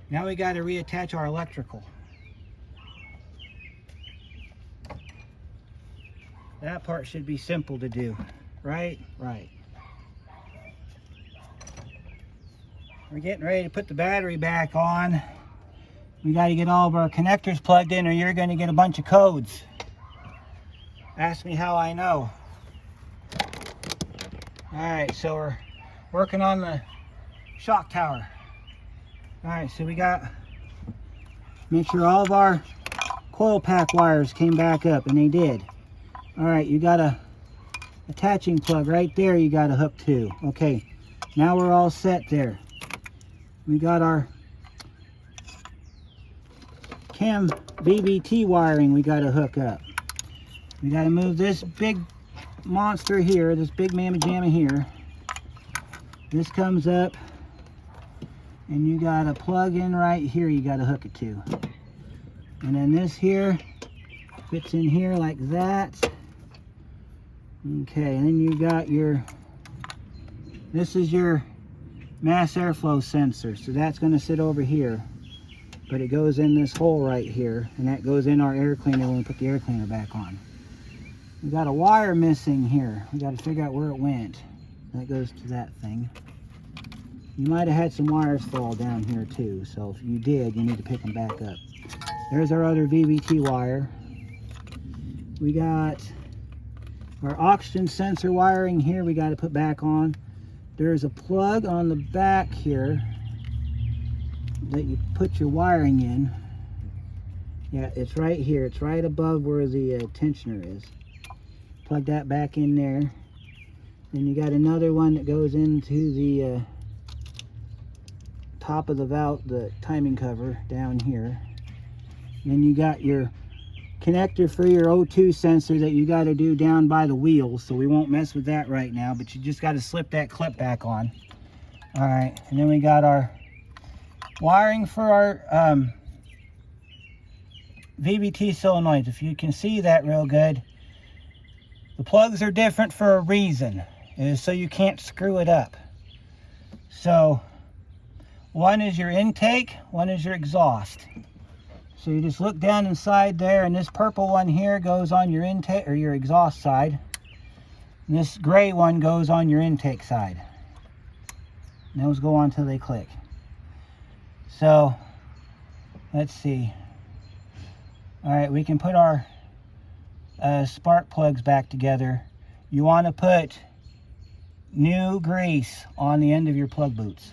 Now we got to reattach our electrical. That part should be simple to do, right? Right. We're getting ready to put the battery back on. We got to get all of our connectors plugged in or you're going to get a bunch of codes. Ask me how I know. Alright, so we're working on the shock tower. Alright, so we got, make sure all of our coil pack wires came back up, and they did. Alright, you got a attaching plug right there you got to hook to. Okay, now we're all set there. We got our cam VVT wiring we got to hook up. We got to move this big monster here, this big mamma jamma here. This comes up and you got to plug in right here, you got to hook it to. And then this here fits in here like that. Okay, and then you got your, this is your mass airflow sensor, so that's going to sit over here. But it goes in this hole right here, and that goes in our air cleaner when we put the air cleaner back on. We got a wire missing here. We got to figure out where it went. That goes to that thing. You might have had some wires fall down here too, so if you did, you need to pick them back up. There's our other VVT wire. We got our oxygen sensor wiring here we got to put back on. There's a plug on the back here that you put your wiring in. Yeah, it's right here. It's right above where the tensioner is. Plug that back in there. Then you got another one that goes into the top of the valve, the timing cover down here. And then you got your connector for your O2 sensor that you got to do down by the wheel, so we won't mess with that right now, but you just got to slip that clip back on. All right, and then we got our wiring for our VVT solenoids. If you can see that real good, the plugs are different for a reason. It is so you can't screw it up. So one is your intake, one is your exhaust. So you just look down inside there, and this purple one here goes on your intake or your exhaust side. And this gray one goes on your intake side. And those go on till they click. So let's see. All right, we can put our spark plugs back together. You want to put new grease on the end of your plug boots.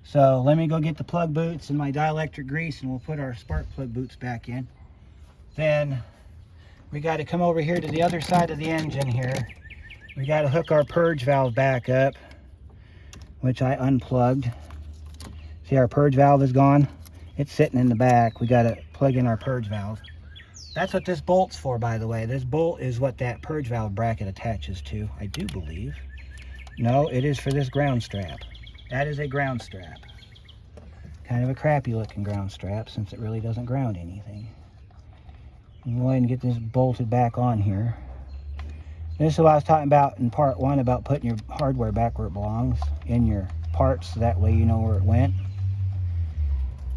So let me go get the plug boots and my dielectric grease, and we'll put our spark plug boots back in. Then we got to come over here to the other side of the engine here. We got to hook our purge valve back up, which I unplugged. See, our purge valve is gone. It's sitting in the back. We got to plug in our purge valve. That's what this bolt's for, by the way. This bolt is what that purge valve bracket attaches to, I do believe. No, it is for this ground strap. That is a ground strap. Kind of a crappy looking ground strap, since it really doesn't ground anything. We'll go ahead and get this bolted back on here. This is what I was talking about in part one, about putting your hardware back where it belongs in your parts, so that way you know where it went.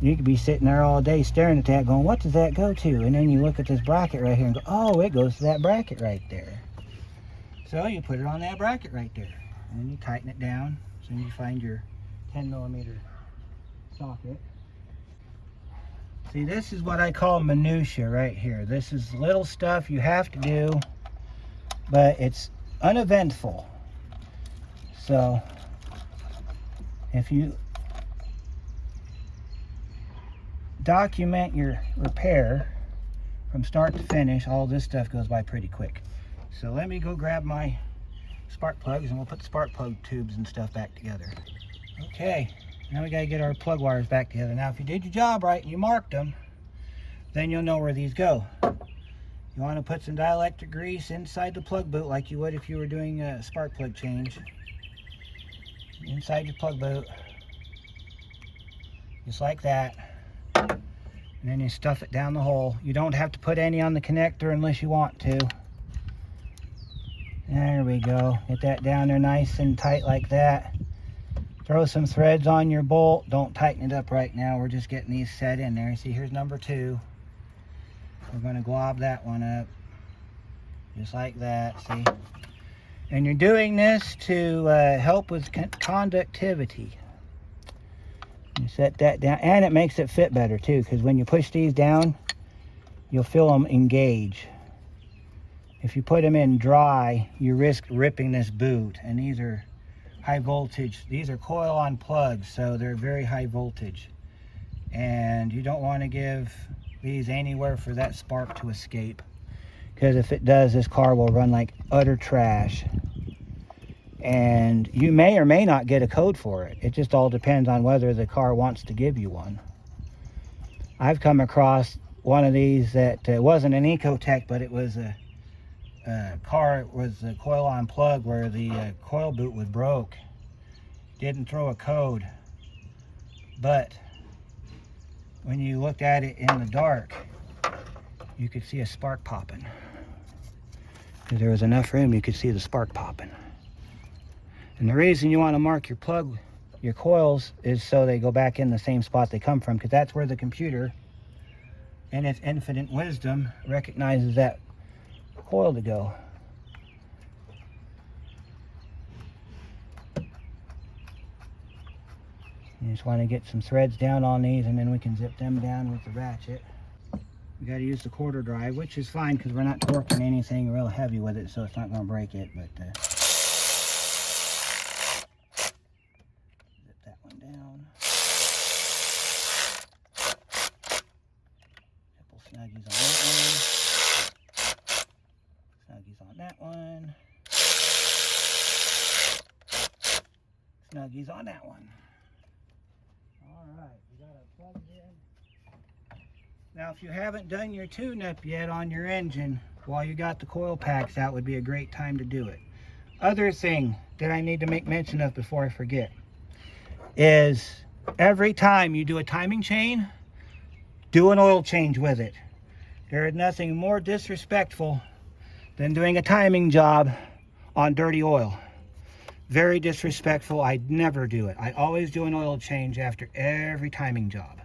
You could be sitting there all day staring at that going, what does that go to? And then you look at this bracket right here and go, oh, it goes to that bracket right there. So you put it on that bracket right there. And then you tighten it down. So you find your 10mm socket. See, this is what I call minutia right here. This is little stuff you have to do, but it's uneventful. So if you document your repair from start to finish, all this stuff goes by pretty quick. So let me go grab my spark plugs and we'll put the spark plug tubes and stuff back together. Okay, now we got to get our plug wires back together. Now if you did your job right and you marked them, then you'll know where these go. You want to put some dielectric grease inside the plug boot like you would if you were doing a spark plug change. Inside your plug boot, just like that. And then you stuff it down the hole. You don't have to put any on the connector unless you want to. There we go. Get that down there nice and tight like that. Throw some threads on your bolt. Don't tighten it up right now. We're just getting these set in there. See, here's number 2. We're going to glob that one up. Just like that, see? And you're doing this to help with conductivity. You set that down, and it makes it fit better too, because when you push these down, you'll feel them engage. If you put them in dry, you risk ripping this boot, and these are high voltage. These are coil-on plugs, so they're very high voltage. And you don't want to give these anywhere for that spark to escape, because if it does, this car will run like utter trash. And you may or may not get a code for it. It just all depends on whether the car wants to give you one. I've come across one of these that wasn't an Ecotec, but it was a car. It was a coil-on plug where the coil boot was broke. Didn't throw a code, but when you looked at it in the dark, you could see a spark popping. Because there was enough room, you could see the spark popping. And the reason you want to mark your plug, your coils, is so they go back in the same spot they come from, because that's where the computer, in its infinite wisdom, recognizes that coil to go. You just want to get some threads down on these, and then we can zip them down with the ratchet. We got to use the quarter drive, which is fine because we're not torquing anything real heavy with it, so it's not going to break it. But zip that one down. Couple snuggies on that one. Snuggies on that one. Snuggies on that one. All right, we got our plugs in. Now, if you haven't done your tune-up yet on your engine while you got the coil packs out, would be a great time to do it. Other thing that I need to make mention of before I forget is every time you do a timing chain, do an oil change with it. There is nothing more disrespectful than doing a timing job on dirty oil. Very disrespectful. I never do it. I always do an oil change after every timing job.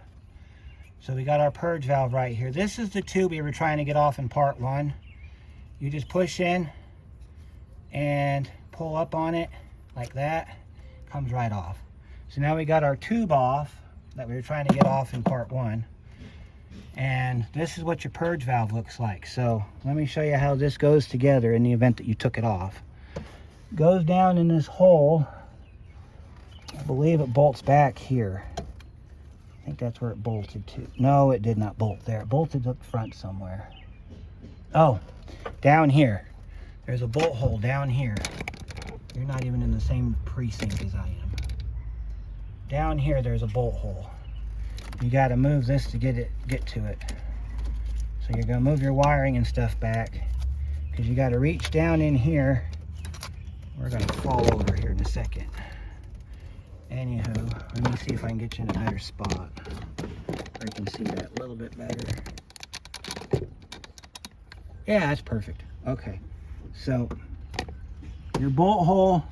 So we got our purge valve right here. This is the tube we were trying to get off in part 1. You just push in and pull up on it like that. Comes right off. So now we got our tube off that we were trying to get off in part 1. And this is what your purge valve looks like. So let me show you how this goes together in the event that you took it off. Goes down in this hole. I believe it bolts back here. I think that's where it bolted to. No, it did not bolt there. It bolted up front somewhere. Oh, down here. There's a bolt hole down here. You're not even in the same precinct as I am. Down here, there's a bolt hole. You got to move this to get to it. So you're going to move your wiring and stuff back, because you got to reach down in here. We're going to fall over here in a second. Anywho, let me see if I can get you in a better spot. I can see that a little bit better. Yeah, that's perfect. Okay, so your bolt hole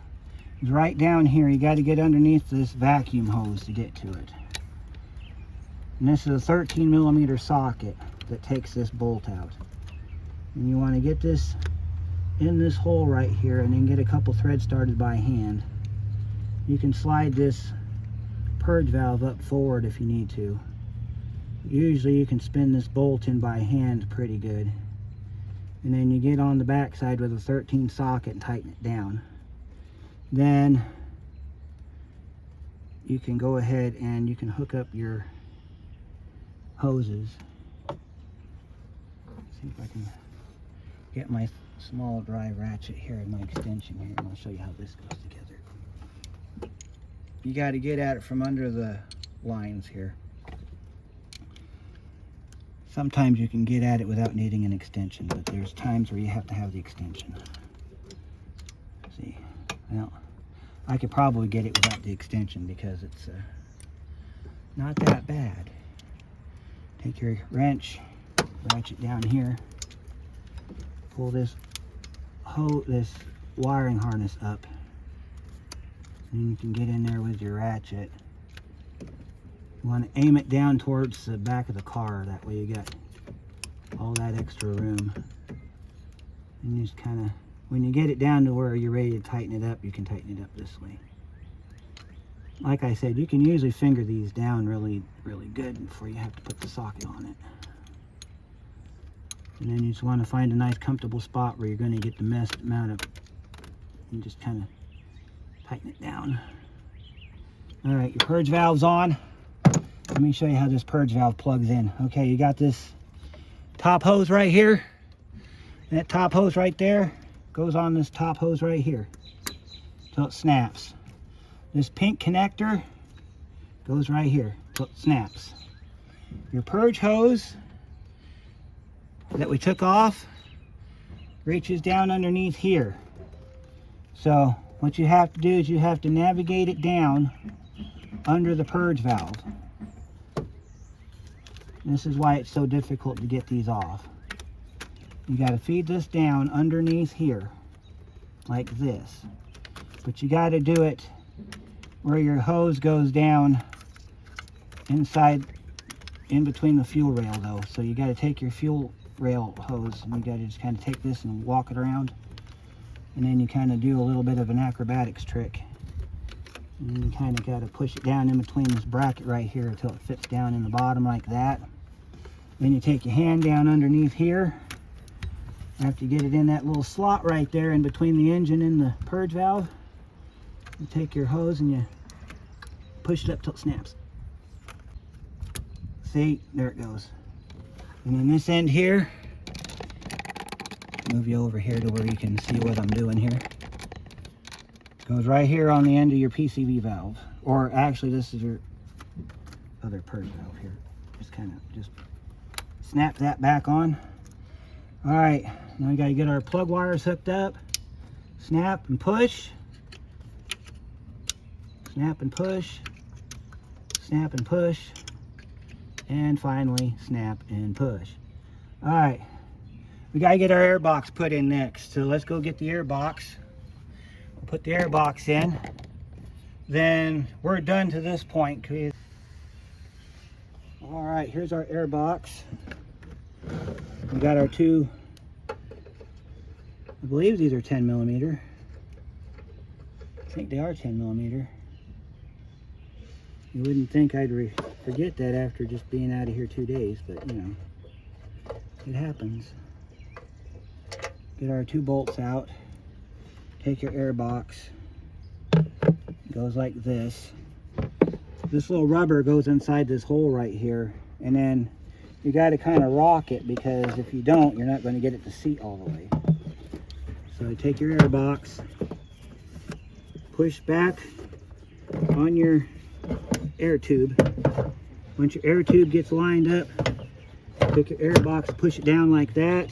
is right down here. You got to get underneath this vacuum hose to get to it. And this is a 13mm socket that takes this bolt out. And you want to get this in this hole right here, and then get a couple threads started by hand. You can slide this purge valve up forward if you need to. Usually you can spin this bolt in by hand pretty good. And then you get on the back side with a 13 socket and tighten it down. Then you can go ahead and you can hook up your hoses. See if I can get my small dry ratchet here and my extension here, and I'll show you how this goes together. You got to get at it from under the lines here. Sometimes you can get at it without needing an extension, but there's times where you have to have the extension. See, well, I could probably get it without the extension because it's not that bad. Take your wrench, ratchet down here, pull this wiring harness up, And you can get in there with your ratchet. You want to aim it down towards the back of the car. That way you got all that extra room. And you just kind of, when you get it down to where you're ready to tighten it up, you can tighten it up this way. Like I said, you can usually finger these down really good before you have to put the socket on it. And then you just want to find a nice comfortable spot where you're going to get the best amount of, and just kind of tighten it down. All right, your purge valve's on. Let me show you how this purge valve plugs in. Okay, you got this top hose right here. That top hose right there goes on this top hose right here till it snaps. This pink connector goes right here till it snaps. Your purge hose that we took off reaches down underneath here. So what you have to do is you have to navigate it down under the purge valve. This is why it's so difficult to get these off. You got to feed this down underneath here like this, but you got to do it where your hose goes down inside, in between the fuel rail though. So you got to take your fuel rail hose and you got to just kind of take this and walk it around, and then you kind of do a little bit of an acrobatics trick, and then you kind of got to push it down in between this bracket right here until it fits down in the bottom like that. Then you take your hand down underneath here. After you get it in that little slot right there in between the engine and the purge valve, you take your hose and you push it up till it snaps. See, there it goes. And then this end here, move you over here to where you can see what I'm doing here. Goes right here on the end of your PCV valve. Or actually this is your other purge valve here. Just kind of just snap that back on. All right, now we got to get our plug wires hooked up. Snap and push. Snap and push. Snap and push. And finally, snap and push. All right, we got to get our air box put in next. So let's go get the air box. We'll put the air box in. Then we're done to this point. All right, here's our air box. We got our two, I believe these are 10 millimeter. I think they are 10 millimeter. You wouldn't think I'd forget that after just being out of here 2 days, but you know, it happens. Get our two bolts out. Take your air box. It goes like this. This little rubber goes inside this hole right here, and then you got to kind of rock it, because if you don't, you're not going to get it to seat all the way. So take your air box, push back on your air tube. Once your air tube gets lined up, pick your air box, push it down like that,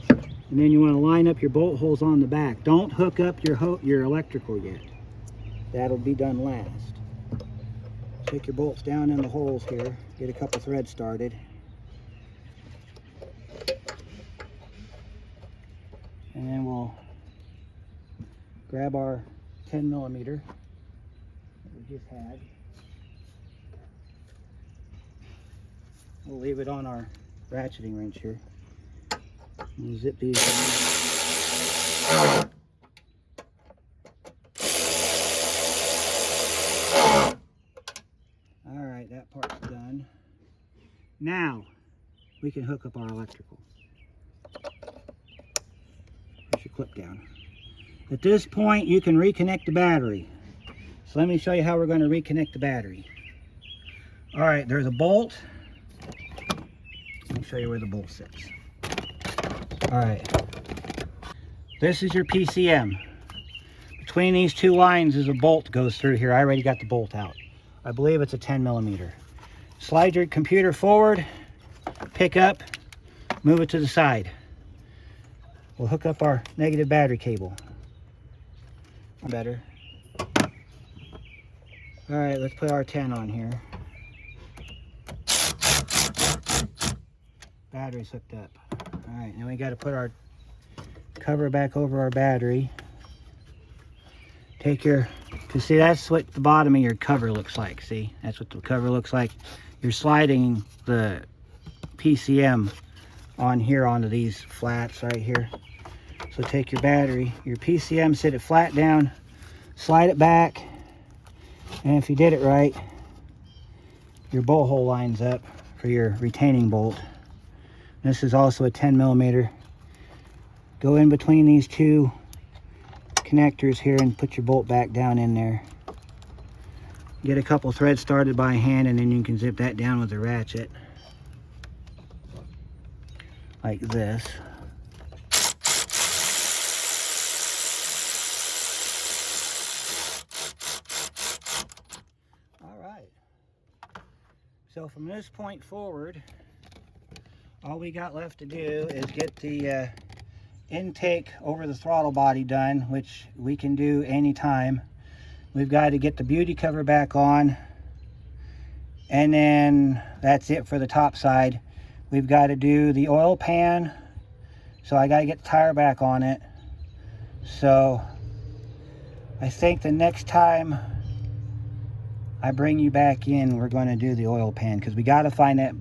and then you want to line up your bolt holes on the back. Don't hook up your electrical yet. That'll be done last. Take your bolts down in the holes here, get a couple threads started. And then we'll grab our 10 millimeter that we just had. We'll leave it on our ratcheting wrench here. We'll zip these down. All right, that part's done. Now we can hook up our electrical. Push your clip down. At this point, you can reconnect the battery. So let me show you how we're going to reconnect the battery. All right, there's a bolt. Let me show you where the bolt sits. All right, this is your PCM. Between these two lines is a bolt that goes through here. I already got the bolt out. I believe it's a 10 millimeter. Slide your computer forward, pick up, move it to the side. We'll hook up our negative battery cable. Better. All right, let's put our 10 on here. Battery's hooked up. All right, now we got to put our cover back over our battery. Take your Because see, that's what the bottom of your cover looks like. See, that's what the cover looks like. You're sliding the PCM on here onto these flats right here. So take your battery, your PCM, sit it flat down, slide it back, and if you did it right, your bolt hole lines up for your retaining bolt. This is also a 10 millimeter. Go in between these two connectors here and put your bolt back down in there. Get a couple threads started by hand, and then you can zip that down with a ratchet like this. All right, so from this point forward, all we got left to do is get the intake over the throttle body done, which we can do anytime. We've got to get the beauty cover back on, and then that's it for the top side. We've got to do the oil pan, so I got to get the tire back on it. So I think the next time I bring you back in, we're going to do the oil pan, because we got to find that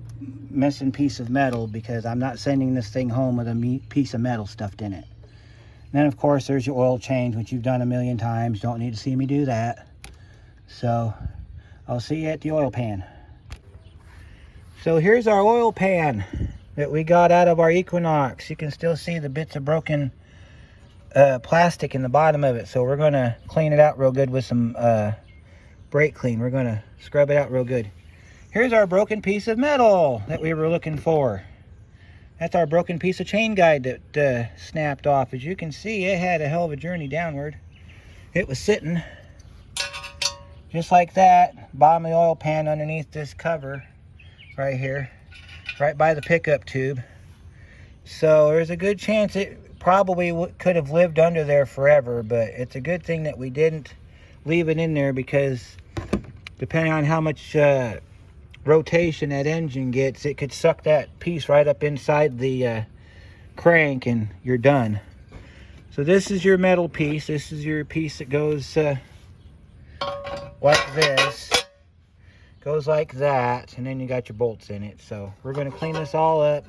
missing piece of metal, because I'm not sending this thing home with a piece of metal stuffed in it. And then of course there's your oil change, which you've done a million times. Don't need to see me do that. So I'll see you at the oil pan. So here's our oil pan that we got out of our Equinox. You can still see the bits of broken plastic in the bottom of it. So we're going to clean it out real good with some brake clean. We're going to scrub it out real good. Here's our broken piece of metal that we were looking for. That's our broken piece of chain guide that snapped off. As you can see, it had a hell of a journey downward. It was sitting just like that, bottom of the oil pan underneath this cover right here, right by the pickup tube. So there's a good chance it probably could have lived under there forever, but it's a good thing that we didn't leave it in there, because depending on how much rotation that engine gets, it could suck that piece right up inside the crank and you're done. So this is your metal piece. This is your piece that goes like this, goes like that, and then you got your bolts in it. So we're going to clean this all up.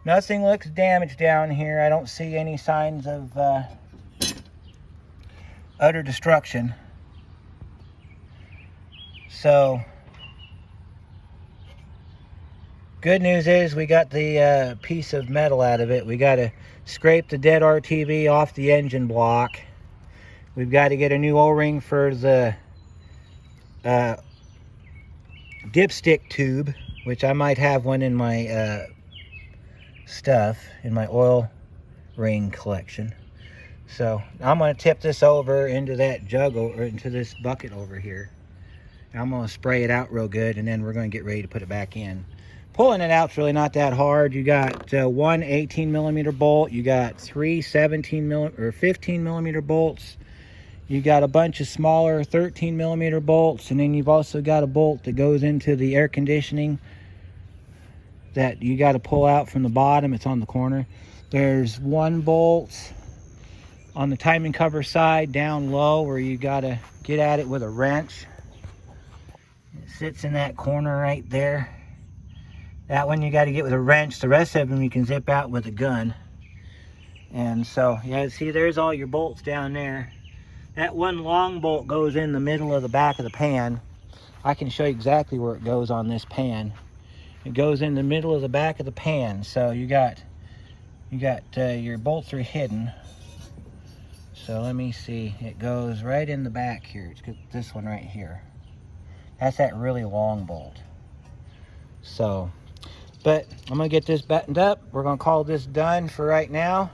Nothing looks damaged down here. I don't see any signs of utter destruction. So good news is we got the piece of metal out of it. We got to scrape the dead RTV off the engine block. We've got to get a new O-ring for the dipstick tube, which I might have one in my stuff, in my oil ring collection. So I'm going to tip this over into that jug, or into this bucket over here. And I'm going to spray it out real good, and then we're going to get ready to put it back in. Pulling it out's really not that hard. You got one 18 millimeter bolt. You got three 15 millimeter bolts. You got a bunch of smaller 13 millimeter bolts, and then you've also got a bolt that goes into the air conditioning that you got to pull out from the bottom. It's on the corner. There's one bolt on the timing cover side down low where you got to get at it with a wrench. It sits in that corner right there. That one you got to get with a wrench. The rest of them you can zip out with a gun. And so, yeah, see, there's all your bolts down there. That one long bolt goes in the middle of the back of the pan. I can show you exactly where it goes on this pan. It goes in the middle of the back of the pan. So you got your bolts are hidden. So let me see. It goes right in the back here. It's this one right here. That's that really long bolt. So, but I'm going to get this buttoned up. We're going to call this done for right now.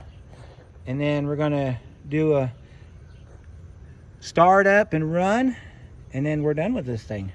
And then we're going to do a start up and run. And then we're done with this thing.